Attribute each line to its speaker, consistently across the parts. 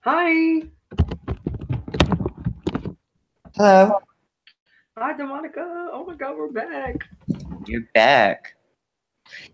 Speaker 1: Hi.
Speaker 2: Hello,
Speaker 1: Hi, Demonica. Oh my God, we're back.
Speaker 2: you're back.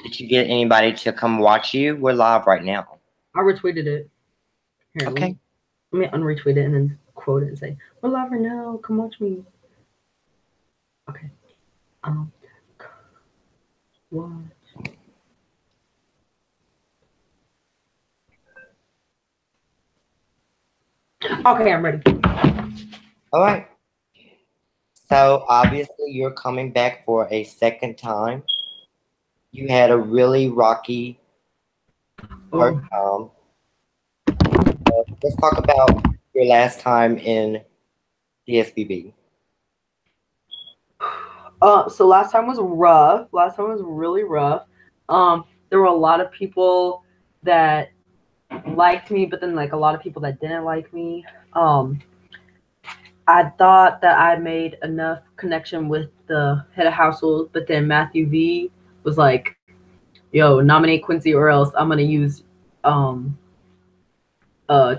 Speaker 2: Did you get anybody to come watch you? We're live right now.
Speaker 1: I retweeted it. Here,
Speaker 2: Okay.
Speaker 1: let me unretweet it and then quote it and say, we're live right now. Come watch me. Okay. Um, watch. Okay, I'm ready.
Speaker 2: All right. So obviously you're coming back for a second time. You had a really rocky first
Speaker 1: Oh.
Speaker 2: time. Let's talk about your last time in DSBB.
Speaker 1: So last time was rough. Last time was really rough. There were a lot of people that liked me, but then like a lot of people that didn't like me. Um, I thought that I made enough connection with the head of household, but then Matthew V was like, "Yo, nominate Quincy or else I'm gonna use um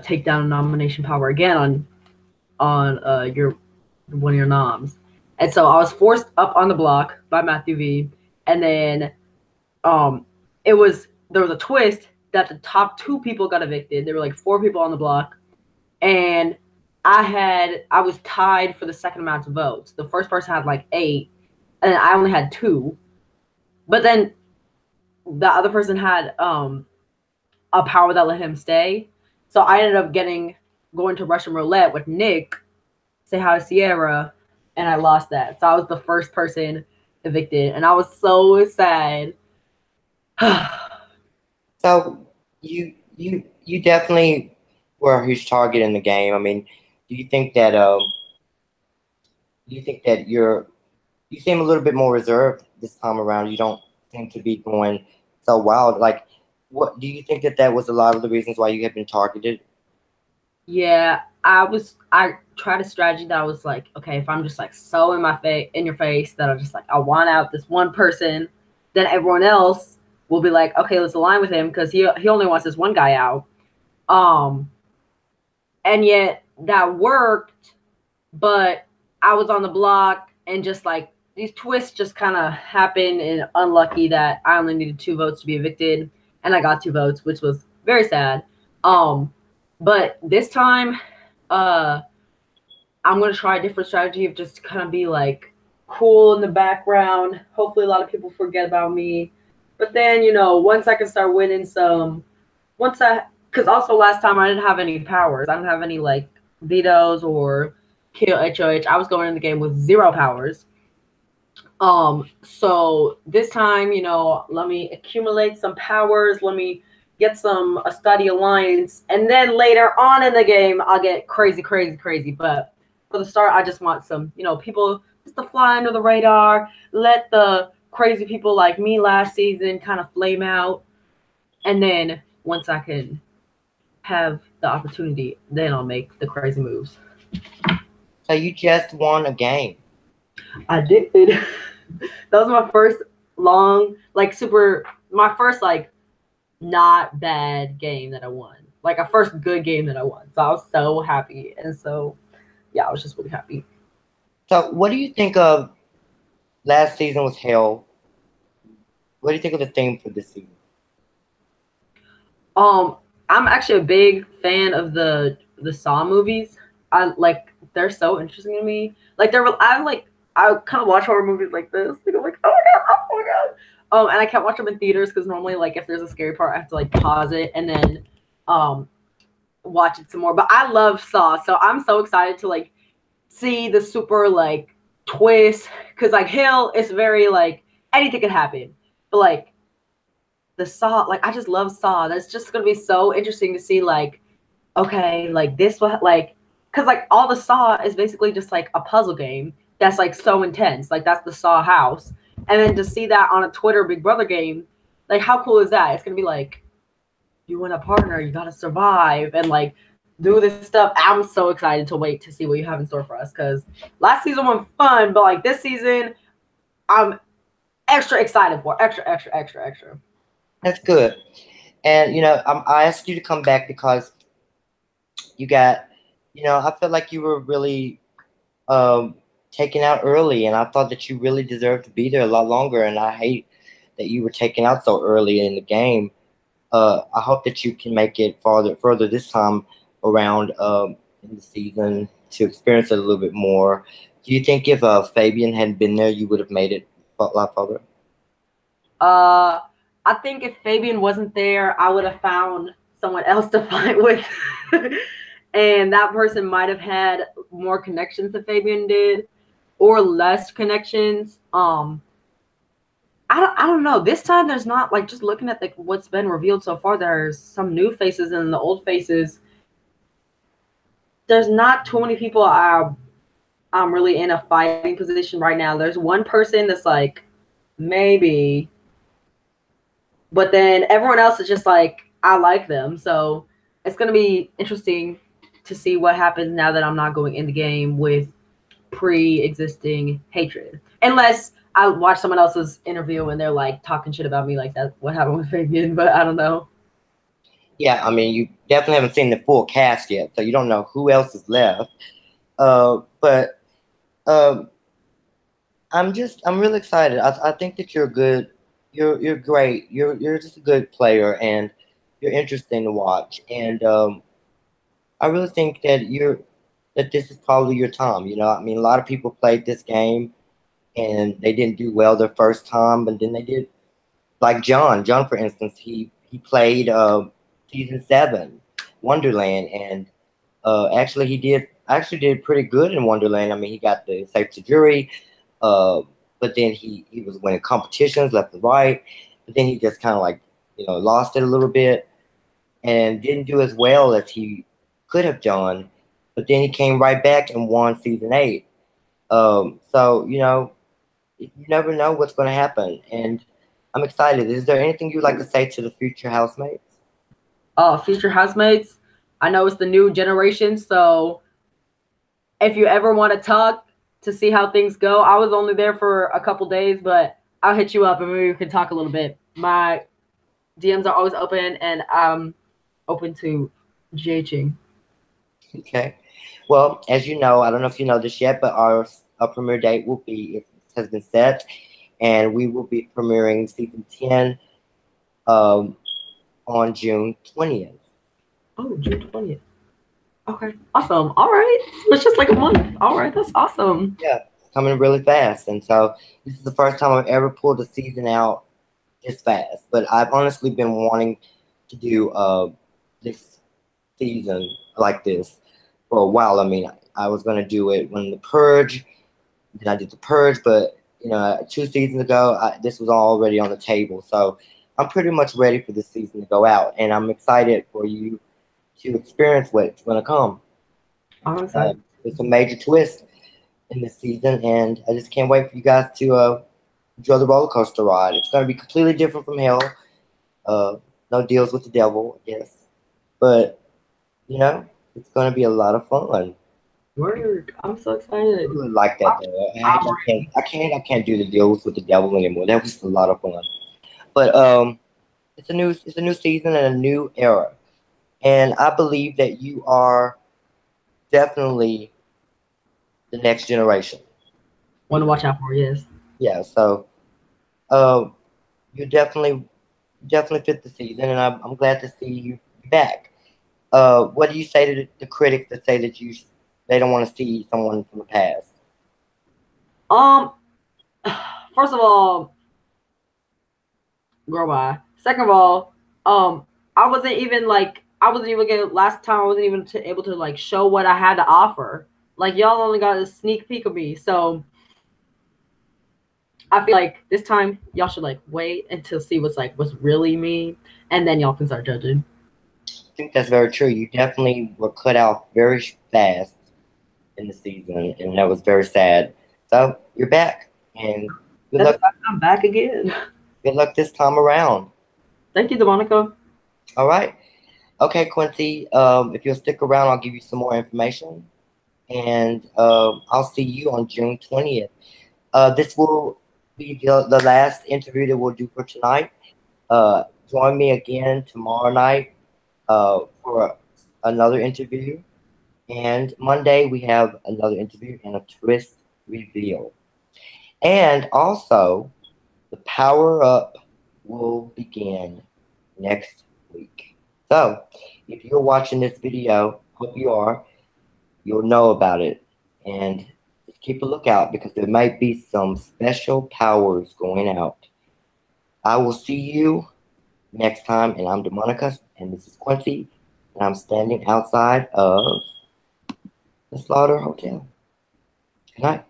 Speaker 1: take down nomination power again on your one of your noms." And so I was forced up on the block by Matthew V, and then um it was there was a twist that the top two people got evicted. There were like four people on the block, and I was tied for the second amount of votes. The first person had like 8, and I only had 2. But then the other person had a power that let him stay. So I ended up going to Russian roulette with Nick, say hi to Sierra, and I lost that. So I was the first person evicted, and I was so sad.
Speaker 2: So you definitely were a huge target in the game. I mean, do you think that you seem a little bit more reserved this time around. You don't seem to be going so wild. Like, what do you think that was a lot of the reasons why you have been targeted?
Speaker 1: Yeah, I tried a strategy that I was like, okay, if I'm just like so in your face that I just like I want out this one person, then everyone else will be like, okay, let's align with him because he only wants this one guy out. Um, and yet that worked, but I was on the block and just like these twists just kind of happened and unlucky that I only needed 2 votes to be evicted, and I got 2 votes, which was very sad. Um, but this time, uh, I'm gonna try a different strategy of just kind of be like cool in the background. Hopefully, a lot of people forget about me. But then, once I can start winning some, because also last time I didn't have any powers. I didn't have any like vetoes or kill HOH. I was going in the game with 0 powers. So this time, let me accumulate some powers. Let me get some a study alliance, and then later on in the game, I'll get crazy, crazy, crazy. But for the start, I just want some, people just to fly under the radar. Let the crazy people like me last season kind of flame out, and then once I can have the opportunity, then I'll make the crazy moves.
Speaker 2: So you just won a game.
Speaker 1: I did. That was my first long, like super, my first like not bad game that I won. Like a first good game that I won. So I was so happy. And so, yeah, I was just really happy.
Speaker 2: So what do you think of last season was hell? What do you think of the theme for this season?
Speaker 1: Um, I'm actually a big fan of the Saw movies. I like they're so interesting to me. Like I kind of watch horror movies like this. Like I'm like, oh my god, oh my god. And I can't watch them in theaters because normally like if there's a scary part, I have to like pause it and then um watch it some more. But I love Saw, so I'm so excited to like see the super like twist because like Hill is very like anything can happen, but like the Saw, like I just love Saw. That's just gonna be so interesting to see like okay, like this what like because like all the Saw is basically just like a puzzle game that's like so intense. Like that's the Saw house, and then to see that on a Twitter Big Brother game, like how cool is that? It's gonna be like you want a partner, you gotta survive and like do this stuff. I'm so excited to wait to see what you have in store for us because last season was fun, but like this season, I'm extra excited for extra, extra, extra, extra.
Speaker 2: That's good. And I asked you to come back because you got, I feel like you were really taken out early, and I thought that you really deserved to be there a lot longer. And I hate that you were taken out so early in the game. I hope that you can make it further this time around in the season to experience it a little bit more. Do you think if Fabian hadn't been there, you would have made it a lot further?
Speaker 1: I think if Fabian wasn't there, I would have found someone else to fight with. And that person might have had more connections than Fabian did, or less connections. I don't know. This time there's not, like, just looking at what's been revealed so far, there's some new faces and the old faces. There's not too many people I'm really in a fighting position right now. There's one person that's like, maybe. But then everyone else is just like, I like them. So it's going to be interesting to see what happens now that I'm not going in the game with pre-existing hatred. Unless I watch someone else's interview and they're like talking shit about me, like that's what happened with Fabian, but I don't know.
Speaker 2: Yeah, I mean, you definitely haven't seen the full cast yet, so you don't know who else is left. But I'm really excited. I think that you're good. You're great. You're just a good player, and you're interesting to watch. And I really think that this is probably your time. I mean, a lot of people played this game and they didn't do well their first time, but then they did. Like John, for instance, he played season 7, Wonderland, and actually he did pretty good in Wonderland. I mean, he got the safe to jury, but then he was winning competitions left and right, but then he just kind of like lost it a little bit and didn't do as well as he could have done. But then he came right back and won season 8. So you never know what's going to happen, and I'm excited. Is there anything you'd like to say to the future housemates?
Speaker 1: Future housemates, I know it's the new generation, so if you ever want to talk to see how things go, I was only there for a couple days, but I'll hit you up and maybe we can talk a little bit. My DMs are always open, and I'm open to GHing.
Speaker 2: Okay. Well, as you know, I don't know if you know this yet, but our premiere date has been set, and we will be premiering season 10 on June 20th.
Speaker 1: Oh, June 20th. Okay, awesome. All right, it's just like a month. All right, that's awesome.
Speaker 2: Yeah, it's coming really fast, and so this is the first time I've ever pulled a season out this fast. But I've honestly been wanting to do this season like this for a while. I mean, I was gonna do it when The Purge, then I did The Purge, but 2 seasons ago, this was already on the table. So I'm pretty much ready for this season to go out, and I'm excited for you to experience what's going to come.
Speaker 1: I'm excited.
Speaker 2: It's a major twist in this season, and I just can't wait for you guys to enjoy the roller coaster ride. It's going to be completely different from hell. No deals with the devil, I guess. But, it's going to be a lot of fun.
Speaker 1: Word. I'm so excited.
Speaker 2: I really like that, though. I can't do the deals with the devil anymore. That was a lot of fun. But it's a new season and a new era. And I believe that you are definitely the next generation.
Speaker 1: One to watch out for, yes.
Speaker 2: Yeah, so you definitely fit the season, and I'm glad to see you back. What do you say to the critics that say that they don't want to see someone from the past?
Speaker 1: First of all, girl, bye. Second of all, I wasn't even getting last time. I wasn't even able to like show what I had to offer. Like y'all only got a sneak peek of me, so I feel like this time y'all should like wait until see what's really me, and then y'all can start judging.
Speaker 2: I think that's very true. You definitely were cut out very fast in the season, and that was very sad. So you're back, and
Speaker 1: good luck. I'm back again.
Speaker 2: Good luck this time around.
Speaker 1: Thank you, Demonica.
Speaker 2: All right. Okay, Quincy, if you'll stick around, I'll give you some more information. And I'll see you on June 20th. This will be the last interview that we'll do for tonight. Join me again tomorrow night for another interview. And Monday, we have another interview and a twist reveal. And also, the power up will begin next week. So, if you're watching this video, hope you are, you'll know about it. And just keep a lookout because there might be some special powers going out. I will see you next time, and I'm Demonicus, and this is Quincy, and I'm standing outside of the Slaughter Hotel. Good night.